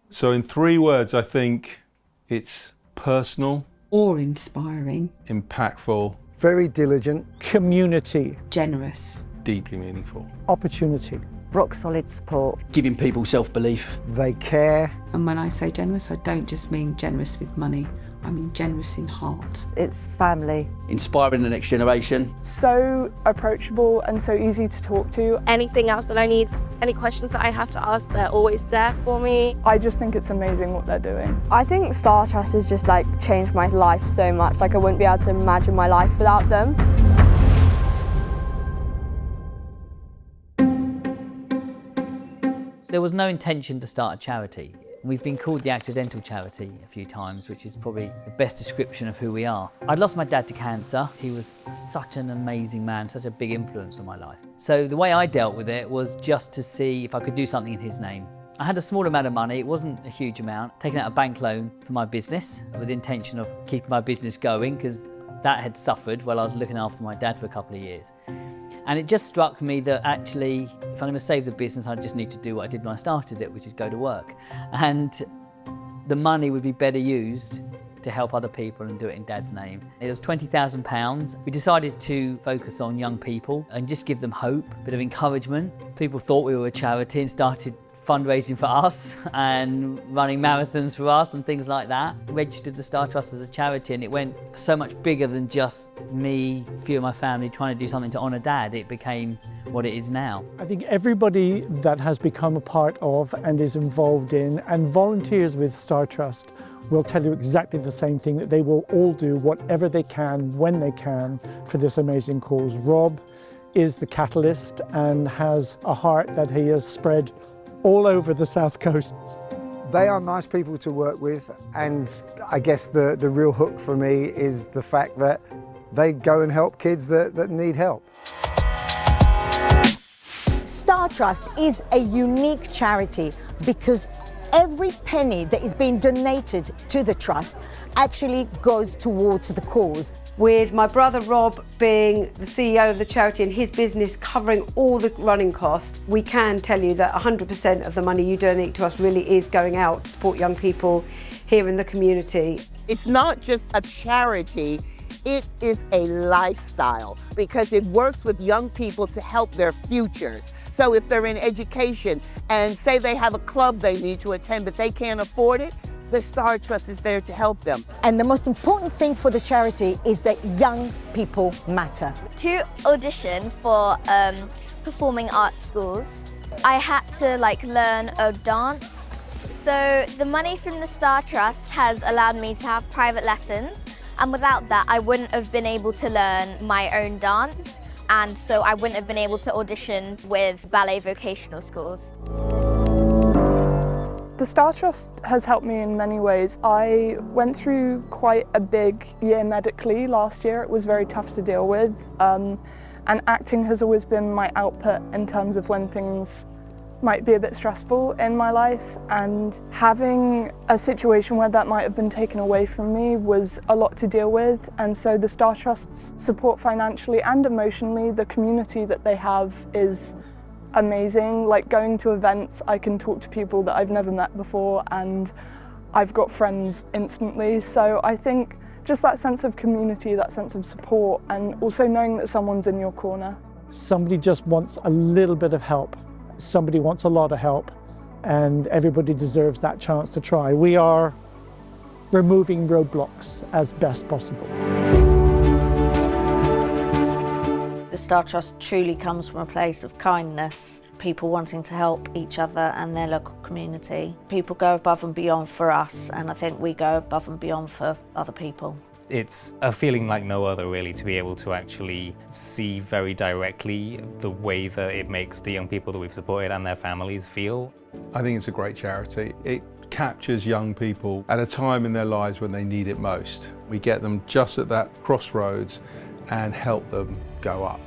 So in 3 words, I think it's personal, awe-inspiring, impactful, very diligent, community, generous, deeply meaningful. opportunity. Rock solid support. Giving people self-belief. they care. and when I say generous, I don't just mean generous with money, I mean generous in heart. It's family. Inspiring the next generation. So approachable and so easy to talk to. Anything else that I need, any questions that I have to ask, they're always there for me. I just think it's amazing what they're doing. I think Starr Trust has just changed my life so much. I wouldn't be able to imagine my life without them. There was no intention to start a charity. We've been called the accidental charity a few times, which is probably the best description of who we are. I'd lost my dad to cancer. He was such an amazing man, such a big influence on my life. So the way I dealt with it was just to see if I could do something in his name. I had a small amount of money, it wasn't a huge amount, taking out a bank loan for my business with the intention of keeping my business going because that had suffered while I was looking after my dad for a couple of years. And it just struck me that actually, if I'm going to save the business, I just need to do what I did when I started it, which is go to work. And the money would be better used to help other people and do it in Dad's name. It was £20,000. We decided to focus on young people and just give them hope, a bit of encouragement. People thought we were a charity and started fundraising for us and running marathons for us and things like that. Registered the Starr Trust as a charity and it went so much bigger than just me, a few of my family trying to do something to honour Dad. It became what it is now. I think everybody that has become a part of and is involved in and volunteers with Starr Trust will tell you exactly the same thing, that they will all do whatever they can, when they can, for this amazing cause. Rob is the catalyst and has a heart that he has spread all over the South Coast. They are nice people to work with, and I guess the real hook for me is the fact that they go and help kids that need help. Starr Trust is a unique charity because every penny that is being donated to the trust actually goes towards the cause. With my brother Rob being the CEO of the charity and his business covering all the running costs, we can tell you that 100% of the money you donate to us really is going out to support young people here in the community. It's not just a charity, it is a lifestyle because it works with young people to help their futures. So if they're in education and say they have a club they need to attend but they can't afford it, the Starr Trust is there to help them. And the most important thing for the charity is that young people matter. To audition for performing arts schools, I had to learn a dance. So the money from the Starr Trust has allowed me to have private lessons, and without that I wouldn't have been able to learn my own dance, and so I wouldn't have been able to audition with ballet vocational schools. The Starr Trust has helped me in many ways. I went through quite a big year medically last year. It was very tough to deal with. And acting has always been my output in terms of when things might be a bit stressful in my life. And having a situation where that might have been taken away from me was a lot to deal with. And so the Starr Trust's support financially and emotionally, the community that they have is amazing. Going to events, I can talk to people that I've never met before and I've got friends instantly. So I think just that sense of community, that sense of support, and also knowing that someone's in your corner. Somebody just wants a little bit of help. Somebody wants a lot of help, and everybody deserves that chance to try. We are removing roadblocks as best possible. The Starr Trust truly comes from a place of kindness, people wanting to help each other and their local community. People go above and beyond for us, and I think we go above and beyond for other people. It's a feeling like no other, really, to be able to actually see very directly the way that it makes the young people that we've supported and their families feel. I think it's a great charity. It captures young people at a time in their lives when they need it most. We get them just at that crossroads and help them go up.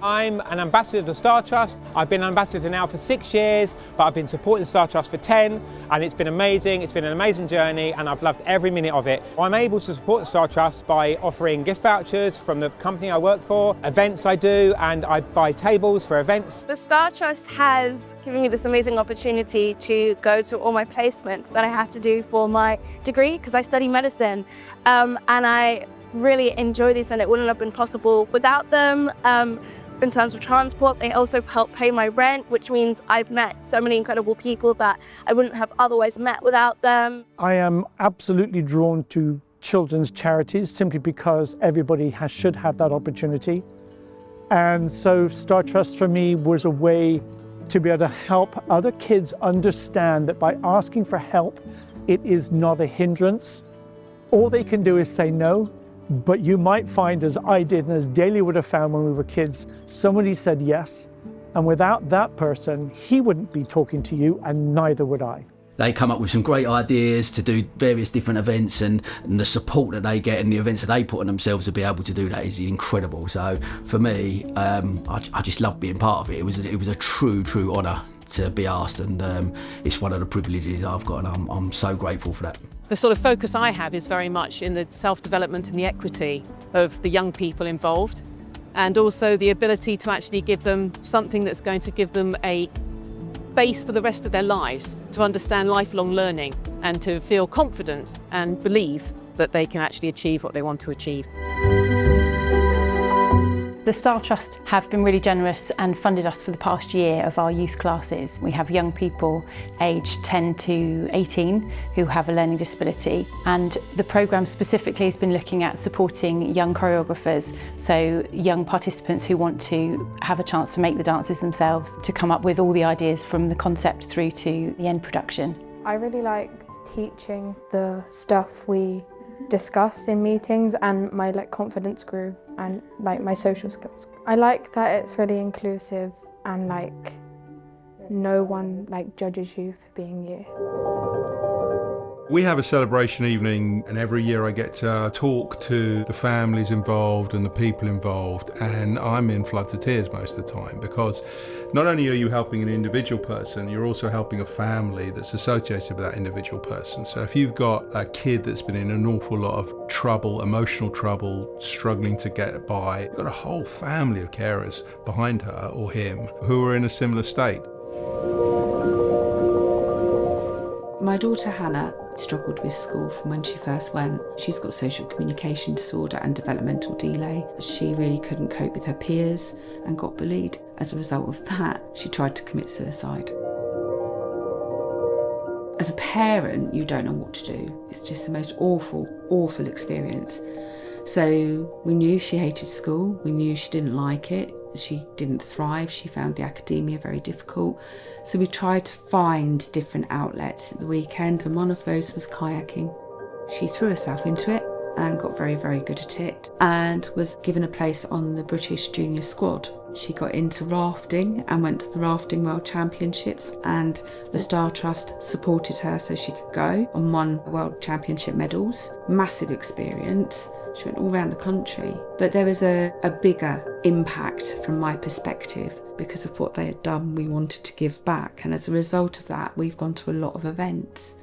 I'm an ambassador of the Starr Trust. I've been an ambassador now for 6 years, but I've been supporting the Starr Trust for 10, and it's been amazing. It's been an amazing journey, and I've loved every minute of it. I'm able to support the Starr Trust by offering gift vouchers from the company I work for, events I do, and I buy tables for events. The Starr Trust has given me this amazing opportunity to go to all my placements that I have to do for my degree, because I study medicine, and I really enjoy these, and it wouldn't have been possible without them. In terms of transport, they also help pay my rent, which means I've met so many incredible people that I wouldn't have otherwise met without them. I am absolutely drawn to children's charities simply because everybody should have that opportunity. And so Starr Trust for me was a way to be able to help other kids understand that by asking for help, it is not a hindrance. All they can do is say no. But you might find, as I did and as Daly would have found when we were kids, somebody said yes, and without that person, he wouldn't be talking to you, and neither would I. They come up with some great ideas to do various different events, and the support that they get and the events that they put on themselves to be able to do that is incredible. So for me, I just love being part of it. It was a true honour to be asked, and it's one of the privileges I've got, and I'm so grateful for that. The sort of focus I have is very much in the self-development and the equity of the young people involved, and also the ability to actually give them something that's going to give them a base for the rest of their lives, to understand lifelong learning and to feel confident and believe that they can actually achieve what they want to achieve. The Starr Trust have been really generous and funded us for the past year of our youth classes. We have young people aged 10 to 18 who have a learning disability, and the programme specifically has been looking at supporting young choreographers, so young participants who want to have a chance to make the dances themselves, to come up with all the ideas from the concept through to the end production. I really liked teaching the stuff we discussed in meetings, and my confidence grew, and my social skills. I like that it's really inclusive, and no one judges you for being you. We have a celebration evening, and every year I get to talk to the families involved and the people involved, and I'm in floods of tears most of the time, because not only are you helping an individual person, you're also helping a family that's associated with that individual person. So if you've got a kid that's been in an awful lot of trouble, emotional trouble, struggling to get by, you've got a whole family of carers behind her or him who are in a similar state. My daughter Hannah struggled with school from when she first went. She's got social communication disorder and developmental delay. She really couldn't cope with her peers and got bullied. As a result of that, she tried to commit suicide. As a parent, you don't know what to do. It's just the most awful experience. So we knew she hated school, we knew she didn't like it, she didn't thrive, she found the academia very difficult. So we tried to find different outlets at the weekend, and one of those was kayaking. She threw herself into it and got very good at it, and was given a place on the British junior squad. She got into rafting and went to the Rafting World Championships, and the Starr Trust supported her so she could go and won World Championship medals. Massive experience. She went all around the country. But there was a bigger impact from my perspective. Because of what they had done, we wanted to give back. And as a result of that, we've gone to a lot of events.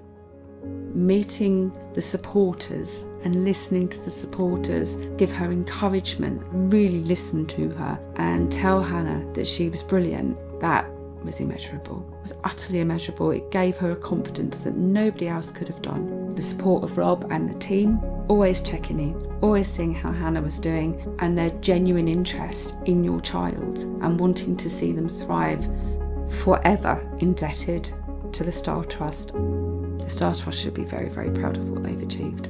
Meeting the supporters and listening to the supporters, give her encouragement, really listen to her and tell Hannah that she was brilliant, that was immeasurable. It was utterly immeasurable. It gave her a confidence that nobody else could have done. The support of Rob and the team, always checking in, always seeing how Hannah was doing, and their genuine interest in your child and wanting to see them thrive, forever indebted to the Starr Trust. The Starr Trust should be very proud of what they've achieved.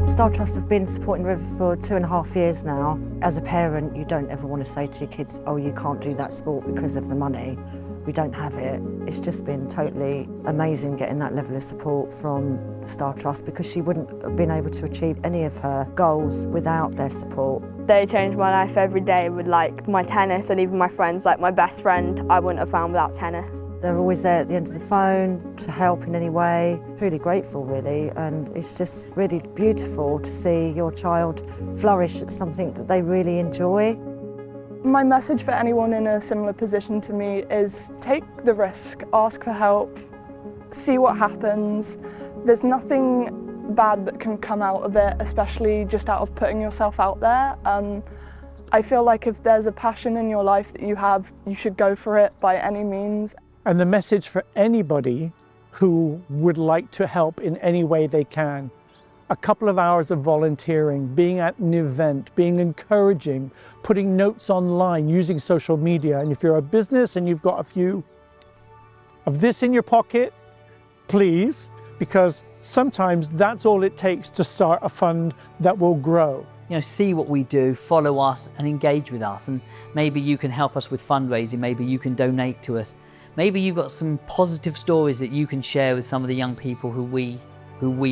Starr Trust have been supporting River for 2.5 years now. As a parent, you don't ever want to say to your kids, oh, you can't do that sport because of the money. we don't have it. It's just been totally amazing getting that level of support from the Starr Trust, because she wouldn't have been able to achieve any of her goals without their support. They change my life every day with like my tennis and even my friends, like my best friend I wouldn't have found without tennis. They're always there at the end of the phone to help in any way. Really grateful really, and it's just really beautiful to see your child flourish at something that they really enjoy. My message for anyone in a similar position to me is take the risk, ask for help, see what happens. There's nothing bad that can come out of it, especially just out of putting yourself out there. I feel like if there's a passion in your life that you have, you should go for it by any means. And the message for anybody who would like to help in any way they can: a couple of hours of volunteering, being at an event, being encouraging, putting notes online, using social media. And if you're a business and you've got a few of this in your pocket, please, because sometimes that's all it takes to start a fund that will grow. You know, see what we do, follow us and engage with us, and maybe you can help us with fundraising, maybe you can donate to us. Maybe you've got some positive stories that you can share with some of the young people who we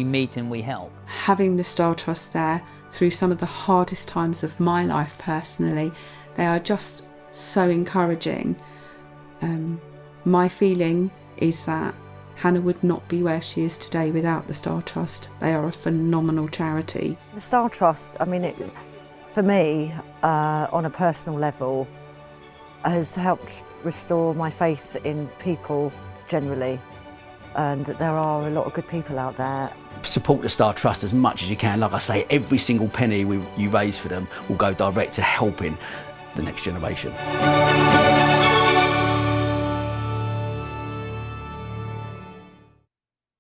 meet and we help. Having the Starr Trust there through some of the hardest times of my life personally, they are just so encouraging. My feeling is that Hannah would not be where she is today without the Starr Trust. They are a phenomenal charity. The Starr Trust, I mean, for me, on a personal level, has helped restore my faith in people generally, and that there are a lot of good people out there. Support the Starr Trust as much as you can. Like I say, every single penny you raise for them will go direct to helping the next generation.